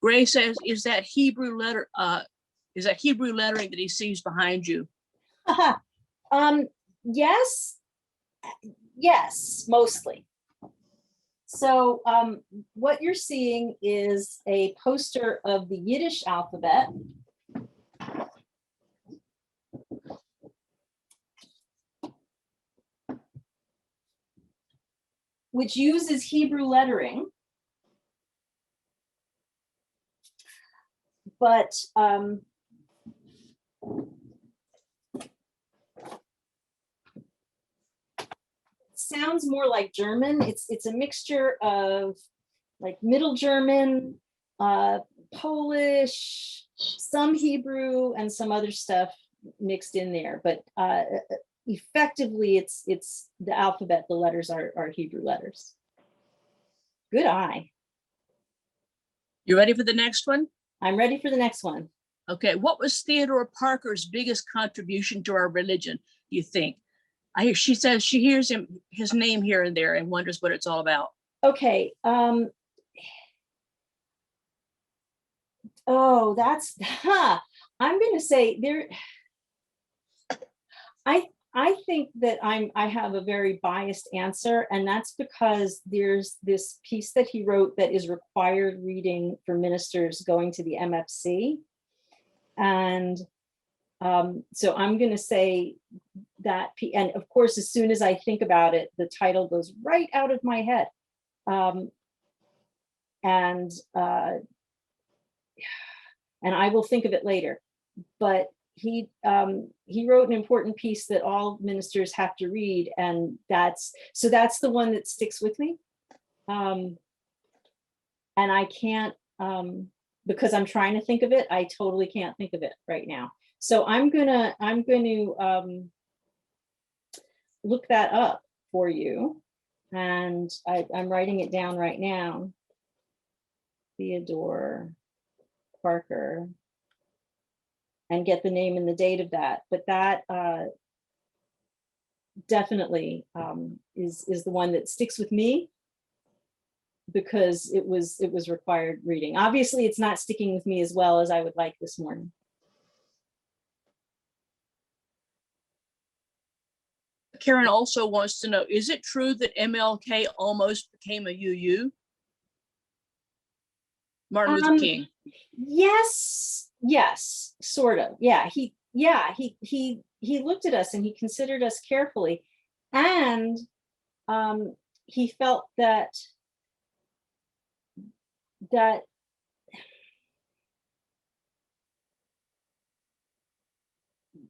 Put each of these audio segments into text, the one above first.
Gray says, is that Hebrew lettering that he sees behind you? Yes, mostly. So what you're seeing is a poster of the Yiddish alphabet. Which uses Hebrew lettering. But sounds more like German. It's a mixture of like Middle German, Polish, some Hebrew, and some other stuff mixed in there. But effectively, it's the alphabet. The letters are Hebrew letters. Good eye. You ready for the next one? I'm ready for the next one. Okay, what was Theodore Parker's biggest contribution to our religion, do you think? She says she hears his name here and there and wonders what it's all about. Okay. Oh, that's, I'm going to say there, I think that I have a very biased answer, and that's because there's this piece that he wrote that is required reading for ministers going to the MFC. And so I'm going to say that, and of course, as soon as I think about it, the title goes right out of my head. And I will think of it later. But he wrote an important piece that all ministers have to read, and that's the one that sticks with me. And I can't, because I'm trying to think of it, I totally can't think of it right now. So I'm going to look that up for you, and I'm writing it down right now. Theodore Parker, and get the name and the date of that. But that definitely is the one that sticks with me, because it was required reading. Obviously, it's not sticking with me as well as I would like this morning. Karen also wants to know, is it true that MLK almost became a UU? Martin Luther King. Yes, sort of. Yeah, he looked at us and he considered us carefully, and he felt that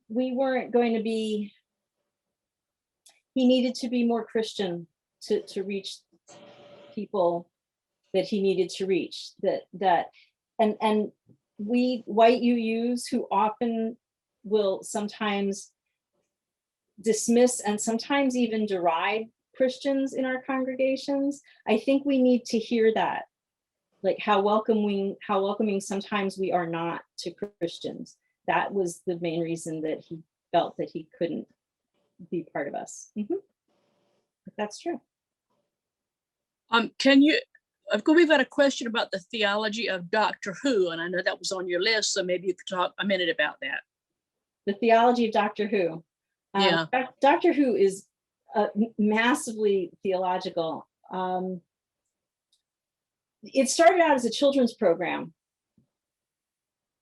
we weren't going to be, he needed to be more Christian to reach people that he needed to reach, and we white UUs who often will sometimes dismiss and sometimes even deride Christians in our congregations. I think we need to hear that, like how welcoming sometimes we are not to Christians. That was the main reason that he felt that he couldn't be part of us. Mm-hmm. That's true. We've got a question about the theology of Doctor Who, and I know that was on your list, so maybe you could talk a minute about that. The theology of Doctor Who. Yeah. Doctor Who is massively theological. It started out as a children's program.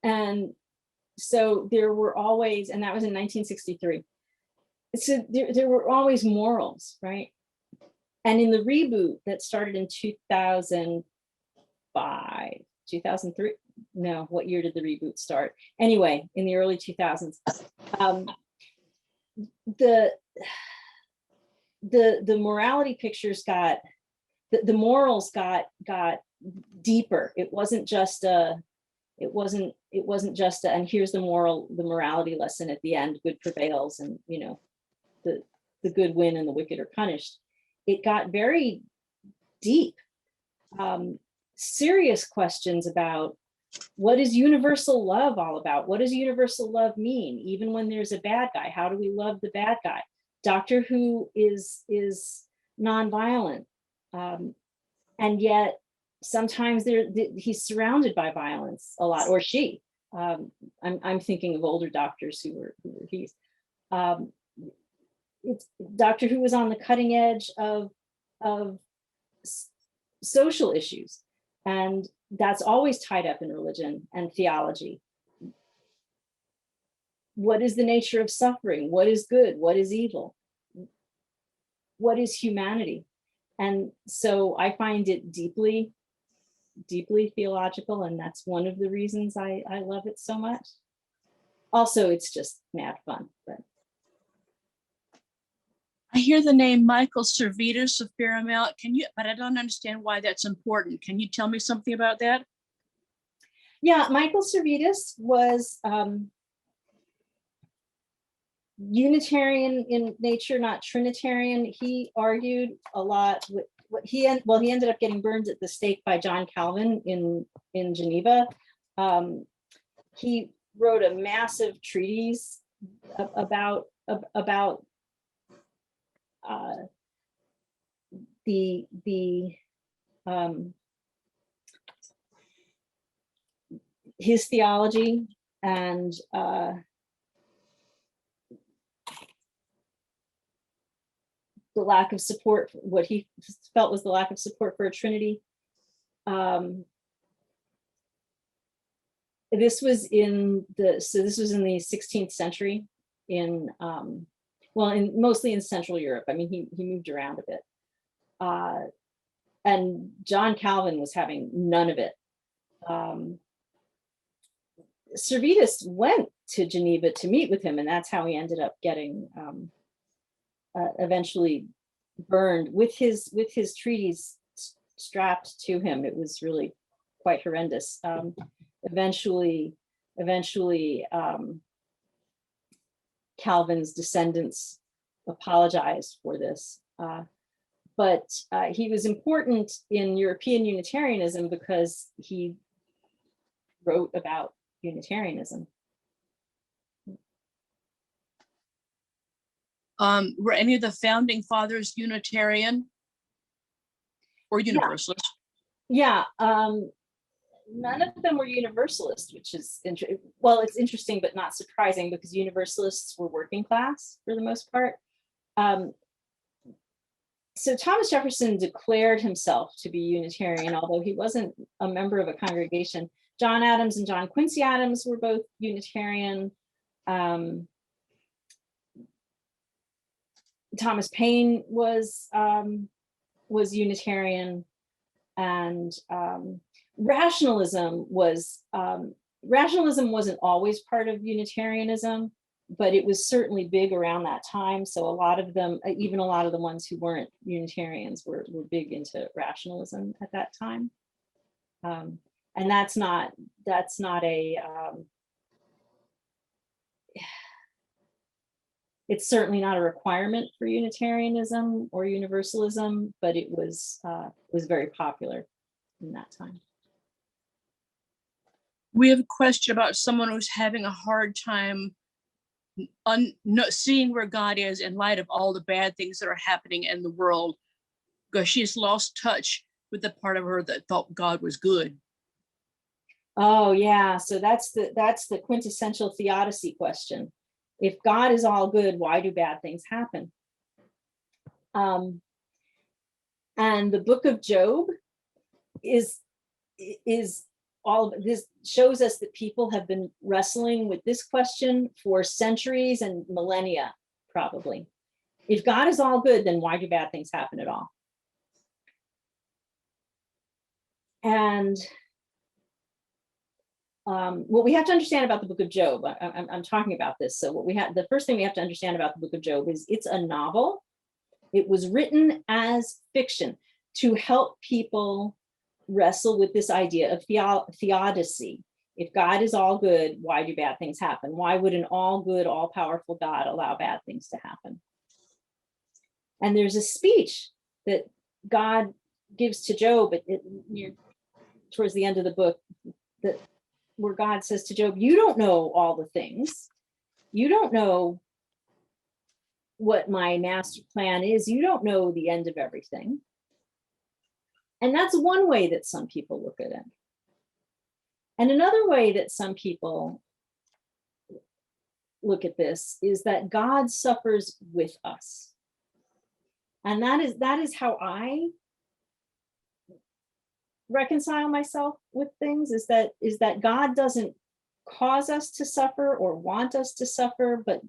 And so there were always, and that was in 1963. So there were always morals, right? And in the reboot that started in 2005, 2003, no, what year did the reboot start? Anyway, in the early 2000s, the morality pictures got, the morals got deeper. It wasn't just a, and here's the morality lesson at the end, good prevails, and the good win and the wicked are punished. It got very deep, serious questions about what is universal love all about? What does universal love mean? Even when there's a bad guy, how do we love the bad guy? Doctor Who is nonviolent, and yet sometimes he's surrounded by violence a lot, or she. I'm thinking of older doctors who were he's. It's Doctor Who was on the cutting edge of social issues, and that's always tied up in religion and theology. What is the nature of suffering? What is good? What is evil? What is humanity? And so I find it deeply, deeply theological, and that's one of the reasons I love it so much. Also, it's just mad fun. But I hear the name Michael Servetus a fair amount. But I don't understand why that's important. Can you tell me something about that? yeah, Michael Servetus was Unitarian in nature, not Trinitarian. He argued a lot with he ended up getting burned at the stake by John Calvin in Geneva. He wrote a massive treatise about his theology and the lack of support, what he felt was the lack of support for a Trinity. This was in the 16th century mostly in Central Europe. I mean, he moved around a bit. And John Calvin was having none of it. Servetus went to Geneva to meet with him, and that's how he ended up getting eventually burned with his treatise strapped to him. It was really quite horrendous. Eventually, Calvin's descendants apologized for this. But he was important in European Unitarianism because he wrote about Unitarianism. Were any of the founding fathers Unitarian or Universalist? Yeah, none of them were Universalist, which is it's interesting but not surprising, because Universalists were working class for the most part. So Thomas Jefferson declared himself to be Unitarian, although he wasn't a member of a congregation. John Adams and John Quincy Adams were both Unitarian. Thomas Paine was Unitarian, and rationalism wasn't always part of Unitarianism, but it was certainly big around that time. So a lot of them, even a lot of the ones who weren't Unitarians, were big into rationalism at that time. And that's not a it's certainly not a requirement for Unitarianism or Universalism, but it was very popular in that time. We have a question about someone who's having a hard time seeing where God is in light of all the bad things that are happening in the world, because she's lost touch with the part of her that thought God was good. Oh yeah, so that's the quintessential theodicy question. If God is all good, why do bad things happen? And the book of Job is all of this shows us that people have been wrestling with this question for centuries and millennia, probably. If God is all good, then why do bad things happen at all? And what we have to understand about the book of Job, I'm talking about this. So the first thing we have to understand about the book of Job is it's a novel. It was written as fiction to help people wrestle with this idea of theodicy. If God is all good, why do bad things happen? Why would an all good, all powerful God allow bad things to happen? And there's a speech that God gives to Job towards the end of the book, where God says to Job, you don't know all the things. You don't know what my master plan is. You don't know the end of everything. And that's one way that some people look at it. And another way that some people look at this is that God suffers with us. And that is how I reconcile myself with things, is that God doesn't cause us to suffer or want us to suffer, but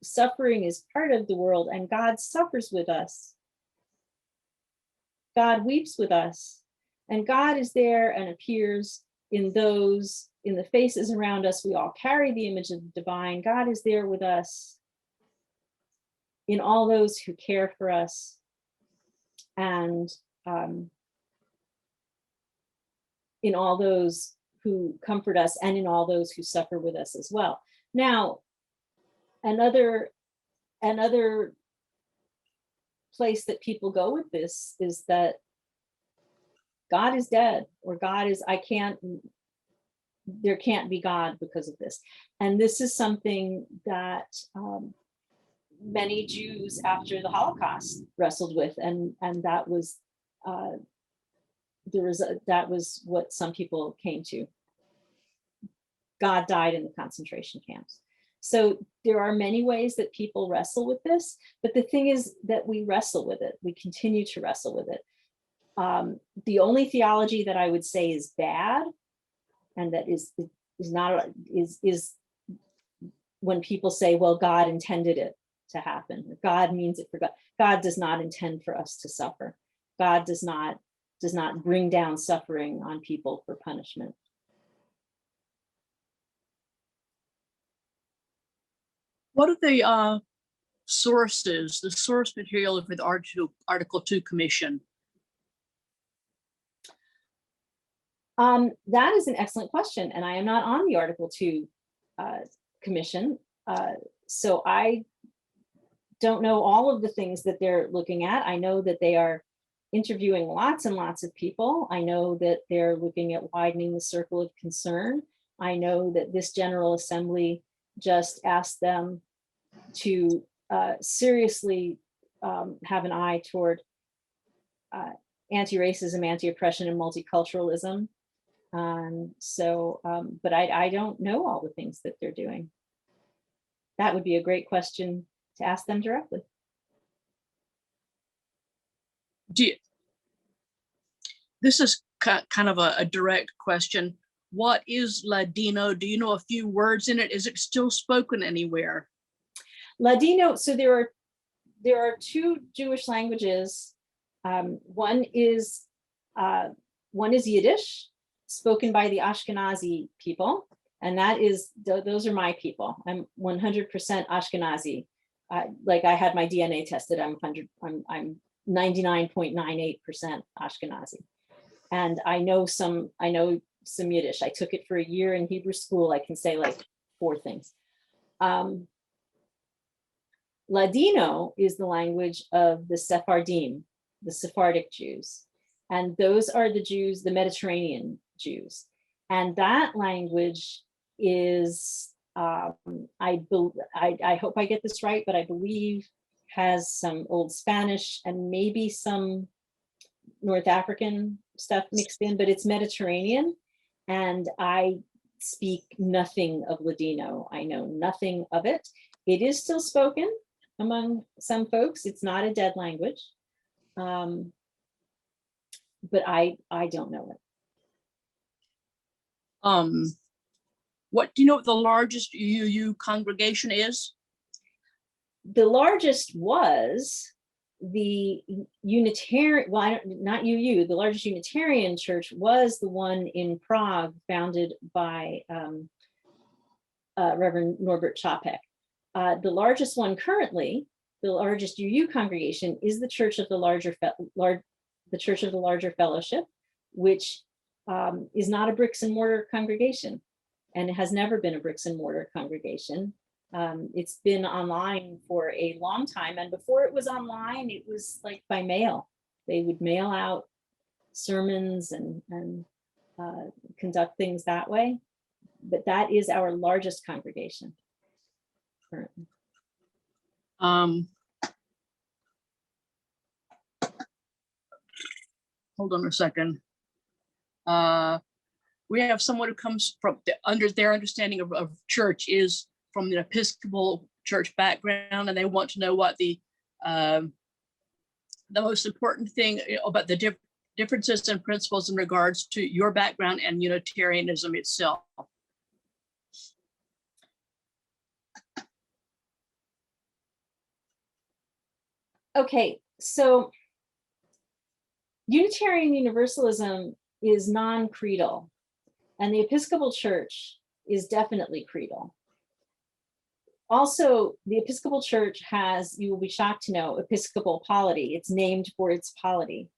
suffering is part of the world, and God suffers with us. God weeps with us, and God is there and appears in the faces around us. We all carry the image of the divine. God is there with us in all those who care for us, and in all those who comfort us, and in all those who suffer with us as well. Now, another place that people go with this is that God is dead, or there can't be God because of this. And this is something that many Jews after the Holocaust wrestled with, and that was that was what some people came to. God died in the concentration camps. So there are many ways that people wrestle with this, but the thing is that we wrestle with it. We continue to wrestle with it. The only theology that I would say is bad, and that is when people say, well, God intended it to happen. God means it for God. God does not intend for us to suffer. God does not bring down suffering on people for punishment. What are the sources, the source material for the Article 2 Commission? That is an excellent question, and I am not on the Article 2 Commission, so I don't know all of the things that they're looking at. I know that they are interviewing lots and lots of people. I know that they're looking at widening the circle of concern. I know that this General Assembly just asked them to seriously have an eye toward anti-racism, anti-oppression, and multiculturalism. But I don't know all the things that they're doing. That would be a great question to ask them directly. This is kind of a direct question. What is Ladino? Do you know a few words in it? Is it still spoken anywhere? Ladino, so there are two Jewish languages. One is Yiddish, spoken by the Ashkenazi people, and those are my people. I'm 100% Ashkenazi. Like I had my DNA tested. I'm 99.98% Ashkenazi, and I know some Yiddish. I took it for a year in Hebrew school. I can say like 4 things. Ladino is the language of the Sephardim, the Sephardic Jews. And those are the Jews, the Mediterranean Jews. And that language is, I hope I get this right, but I believe has some Old Spanish and maybe some North African stuff mixed in, but it's Mediterranean. And I speak nothing of Ladino. I know nothing of it. It is still spoken among some folks. It's not a dead language, but I don't know it. What do you know what the largest UU congregation is? The largest was the Unitarian, well, not UU, the largest Unitarian church was the one in Prague, founded by Reverend Norbert Čapek. The largest one currently, the largest UU congregation, is the Church of the Larger Fellowship, which is not a bricks and mortar congregation, and it has never been a bricks and mortar congregation. It's been online for a long time, and before it was online, it was like by mail. They would mail out sermons and conduct things that way. But that is our largest congregation currently. hold on a second. We have someone who comes from under their understanding of church is from the Episcopal church background, and they want to know what the most important thing about the differences and principles in regards to your background and Unitarianism itself. Okay, so Unitarian Universalism is non-creedal, and the Episcopal Church is definitely creedal. Also, the Episcopal Church has, you will be shocked to know, Episcopal polity. It's named for its polity,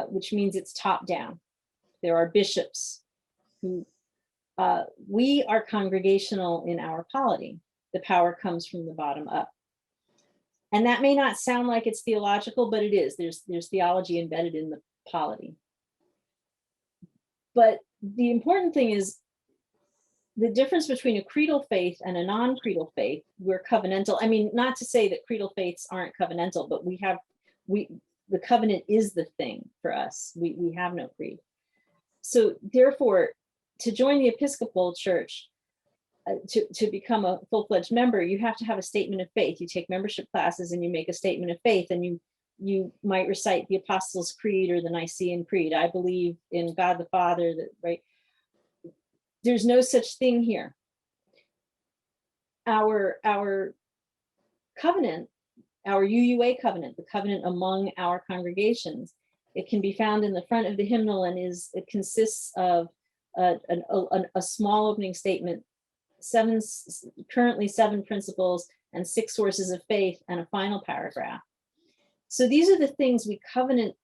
which means it's top down. There are bishops who, we are congregational in our polity. The power comes from the bottom up. And that may not sound like it's theological, but it is. There's theology embedded in the polity. But the important thing is the difference between a creedal faith and a non-creedal faith. We're covenantal. I mean, not to say that creedal faiths aren't covenantal, but the covenant is the thing for us. We have no creed. So therefore, to join the Episcopal Church, to become a full-fledged member, you have to have a statement of faith. You take membership classes and you make a statement of faith, and you might recite the Apostles' Creed or the Nicene Creed. I believe in God the Father, right? There's no such thing here. Our covenant, our UUA covenant, the covenant among our congregations, it can be found in the front of the hymnal, and it consists of a small opening statement, currently 7 principles and 6 sources of faith, and a final paragraph. So these are the things we covenant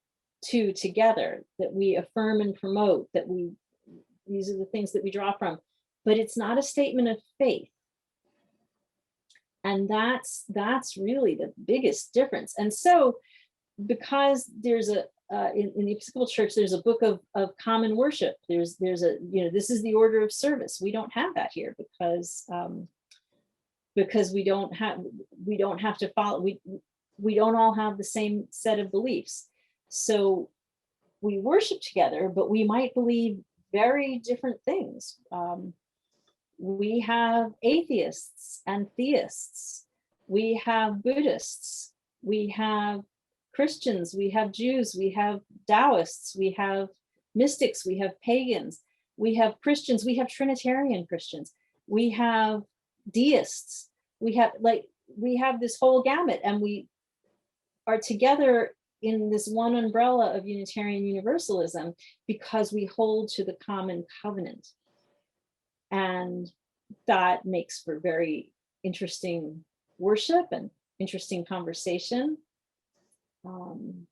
to together, that we affirm and promote, these are the things that we draw from, but it's not a statement of faith. And that's really the biggest difference. And so, because there's in the Episcopal Church, there's a book of common worship. There's a, this is the order of service. We don't have that here because we don't have to follow. We don't all have the same set of beliefs. So we worship together, but we might believe very different things. We have atheists and theists. We have Buddhists. We have Christians. We have Jews. We have Taoists. We have mystics. We have pagans. We have Christians. We have Trinitarian Christians. We have deists. We have this whole gamut, and we are together in this one umbrella of Unitarian Universalism because we hold to the common covenant. And that makes for very interesting worship and interesting conversation. And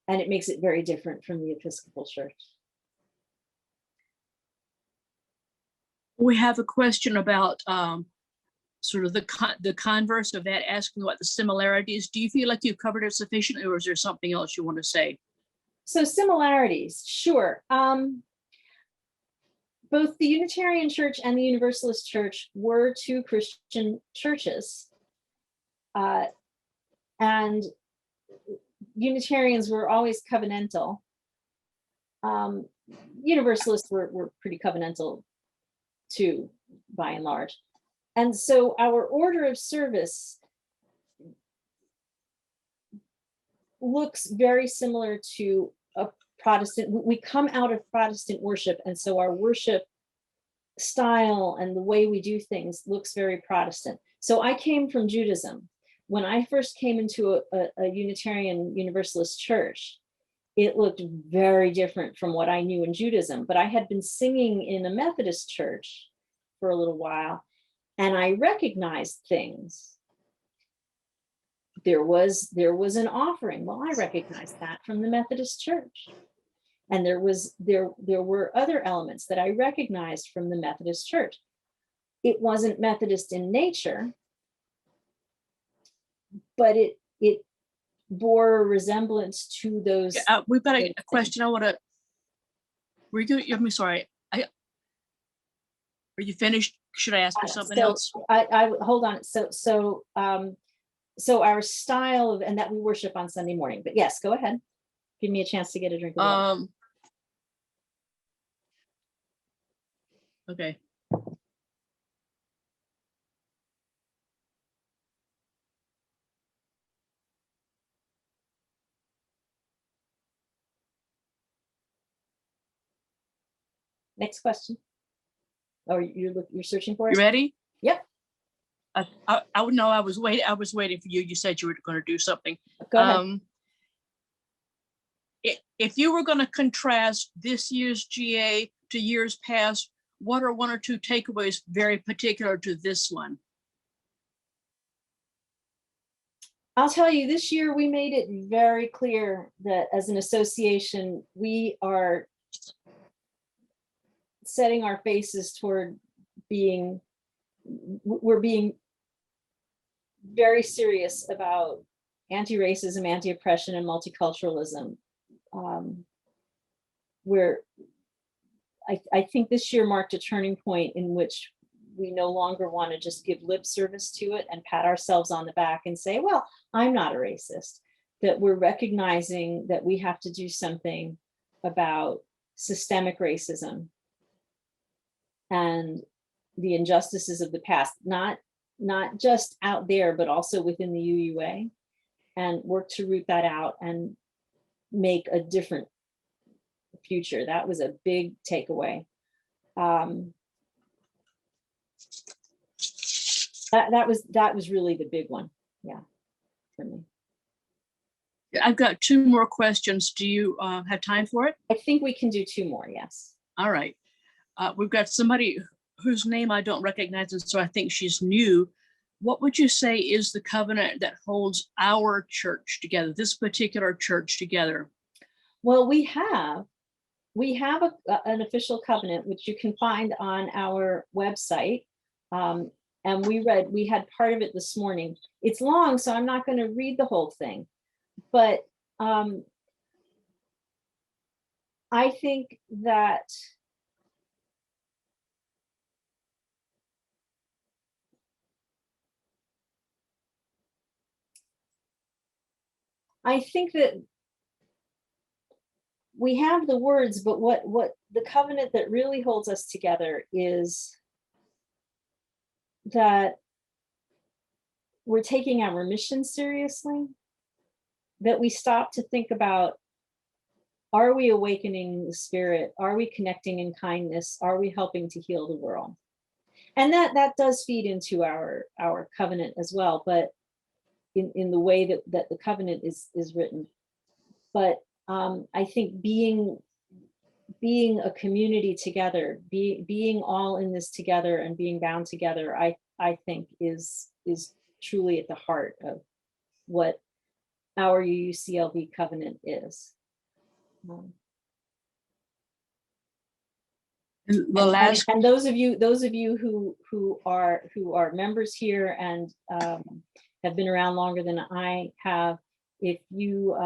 it makes it very different from the Episcopal Church. We have a question about sort of the converse of that, asking what the similarities. Do you feel like you've covered it sufficiently, or is there something else you want to say? So similarities, sure. Both the Unitarian Church and the Universalist Church were 2 Christian churches. And Unitarians were always covenantal. Universalists were pretty covenantal too, by and large. And so our order of service looks very similar to a Protestant. We come out of Protestant worship, and so our worship style and the way we do things looks very Protestant. So I came from Judaism. When I first came into a Unitarian Universalist church, it looked very different from what I knew in Judaism. But I had been singing in a Methodist church for a little while, and I recognized things. There was an offering. Well, I recognized that from the Methodist church. And there were other elements that I recognized from the Methodist church. It wasn't Methodist in nature, but it bore a resemblance to those. We've got a question I want to. I'm sorry. Are you finished? Should I ask you something else? I hold on. So our style of, and that we worship on Sunday morning. But yes, go ahead. Give me a chance to get a drink of water. Okay. Next question. Oh, you're searching for it? You ready? Yep. I would know. I was waiting for you. You said you were going to do something. Go ahead. If you were going to contrast this year's GA to years past, what are one or two takeaways very particular to this one? I'll tell you, this year we made it very clear that as an association, we are setting our faces toward we're being very serious about anti-racism, anti-oppression, and multiculturalism. Where I think this year marked a turning point in which we no longer want to just give lip service to it and pat ourselves on the back and say, well, I'm not a racist. That we're recognizing that we have to do something about systemic racism and the injustices of the past, not just out there, but also within the UUA, and work to root that out and make a different future. That was a big takeaway. That was really the big one. Yeah, for me. I've got two more questions. Do you have time for it? I think we can do two more. Yes. All right. We've got somebody whose name I don't recognize, and so I think she's new. What would you say is the covenant that holds our church together, this particular church together? Well, we have an official covenant, which you can find on our website. And we had part of it this morning. It's long, so I'm not going to read the whole thing. But I think that we have the words, but what the covenant that really holds us together is that we're taking our mission seriously, that we stop to think about, are we awakening the spirit? Are we connecting in kindness? Are we helping to heal the world? And that does feed into our covenant as well, but in the way that the covenant is written. But I think being a community together, being all in this together and being bound together, I think is truly at the heart of what our UUCLB covenant is. And those of you who are members here and have been around longer than I have, if you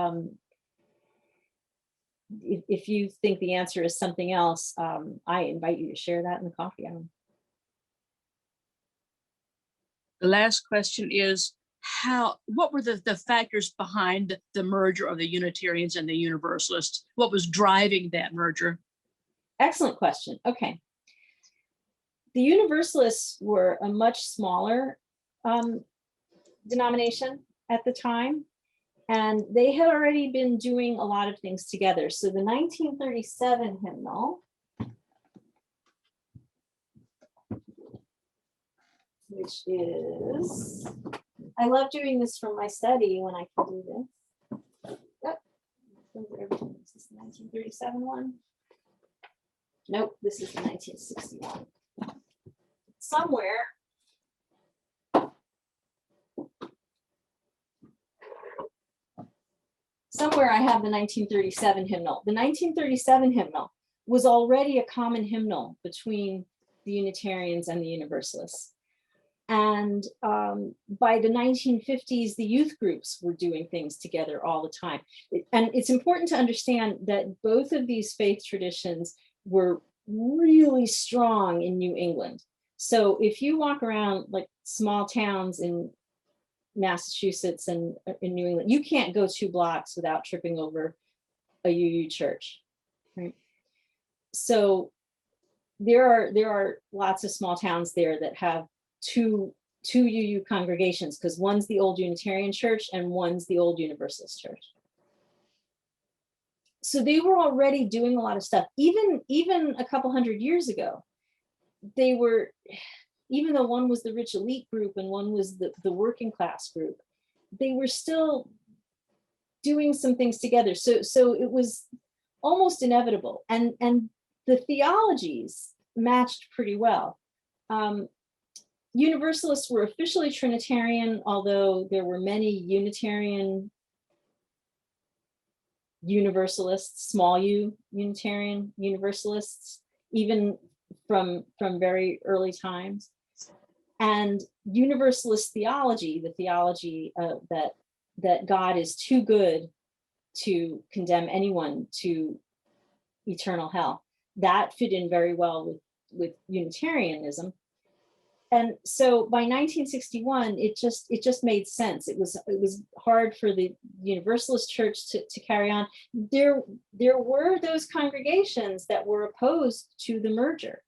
think the answer is something else, I invite you to share that in the coffee hour. The last question is, what were the factors behind the merger of the Unitarians and the Universalists? What was driving that merger? Excellent question. Okay. The Universalists were a much smaller denomination at the time, and they had already been doing a lot of things together. So the 1937 hymnal, which is, I love doing this from my study when I can do this. Is this the 1937 one? Nope, this is the 1961. Somewhere I have the 1937 hymnal. The 1937 hymnal was already a common hymnal between the Unitarians and the Universalists. And by the 1950s, the youth groups were doing things together all the time. And it's important to understand that both of these faith traditions were really strong in New England. So if you walk around like small towns in Massachusetts and in New England, you can't go 2 blocks without tripping over a UU church, right? So there are lots of small towns there that have two UU congregations, because one's the old Unitarian church and one's the old Universalist church. So they were already doing a lot of stuff. Even a couple hundred years ago, they were, even though one was the rich elite group and one was the working class group, they were still doing some things together. So it was almost inevitable. And the theologies matched pretty well. Universalists were officially Trinitarian, although there were many Unitarian Universalists, small u Unitarian Universalists, even from very early times. And Universalist theology, the theology that God is too good to condemn anyone to eternal hell, that fit in very well with Unitarianism. And so by 1961, it just made sense. It was hard for the Universalist church to carry on. There were those congregations that were opposed to the merger.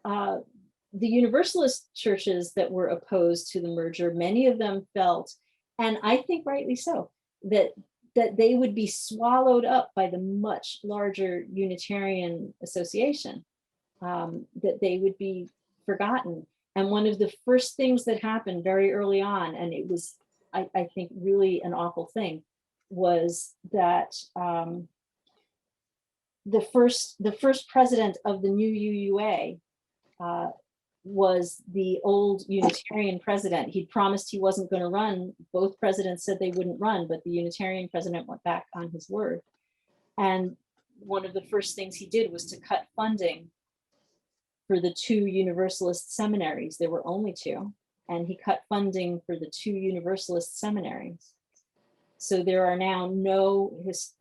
The Universalist churches that were opposed to the merger, many of them felt, and I think rightly so, that they would be swallowed up by the much larger Unitarian association, that they would be forgotten. And one of the first things that happened very early on, and it was, I think, really an awful thing, was that the first president of the new UUA was the old Unitarian president. He'd promised he wasn't going to run. Both presidents said they wouldn't run, but the Unitarian president went back on his word. And one of the first things he did was to cut funding for the two Universalist seminaries. There were only two, and he cut funding for the two Universalist seminaries. So there are now no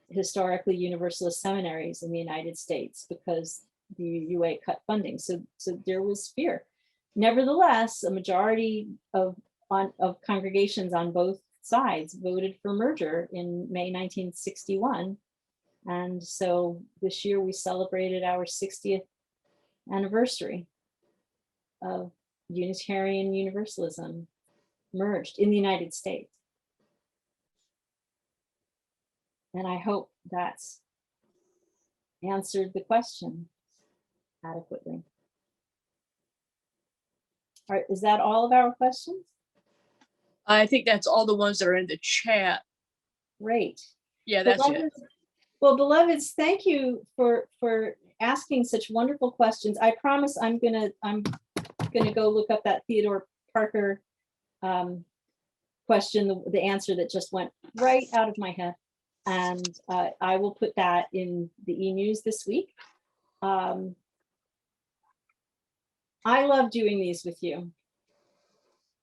historically Universalist seminaries in the United States because the UA cut funding. So there was fear. Nevertheless, a majority of congregations on both sides voted for merger in May 1961. And so this year we celebrated our 60th anniversary of Unitarian Universalism merged in the United States. And I hope that's answered the question adequately. All right, is that all of our questions? I think that's all the ones that are in the chat. Great. Yeah, that's it. Well, beloveds, thank you for asking such wonderful questions. I promise I'm gonna go look up that Theodore Parker question, the answer that just went right out of my head. And I will put that in the e-news this week. I love doing these with you.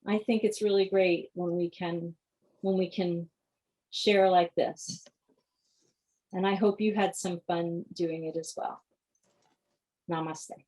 I think it's really great when we can share like this. And I hope you had some fun doing it as well. Namaste.